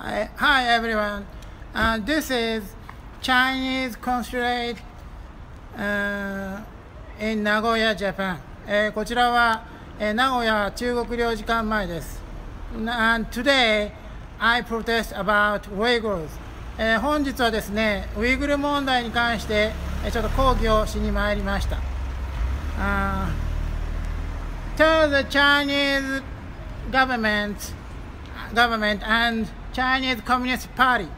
Hi everyone. This is Chinese consulate in Nagoya, Japan. こちらは、名古屋中国領事館前です。And today I protest about Uyghurs. 本日はですね、ウイグル問題に関してちょっと抗議をしに参りました。Tell the Chinese government and Chinese Communist Party、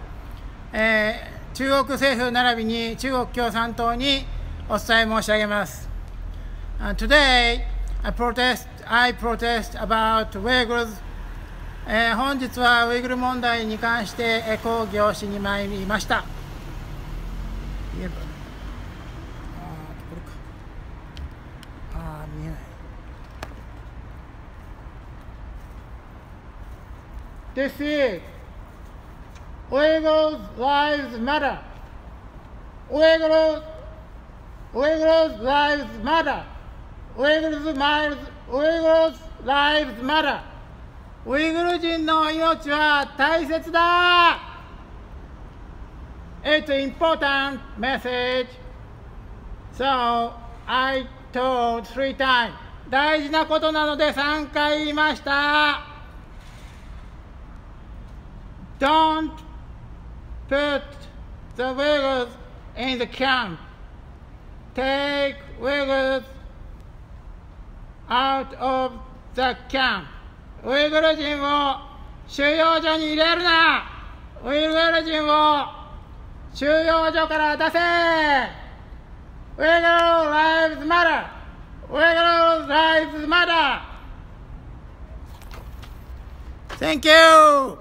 中国政府並びに中国共産党にお伝え申し上げます。Today I protest about Uyghurs、本日はウイグル問題に関して抗議をしに参りました。見えない。This is Uyghurs Lives Matter. Uyghurs Lives Matter. Uyghurs Lives Matter. ウイグル人の命は大切だ。It's an important message. So I told 3 times. 大事なことなので3回言いました。Don't put the Uyghurs in the camp. Take Uyghurs out of the camp. ウイグル人を収容所に入れるな。ウイグル人を収容所から出せ。Uyghurs Lives Matter. Uyghurs Lives Matter. Thank you.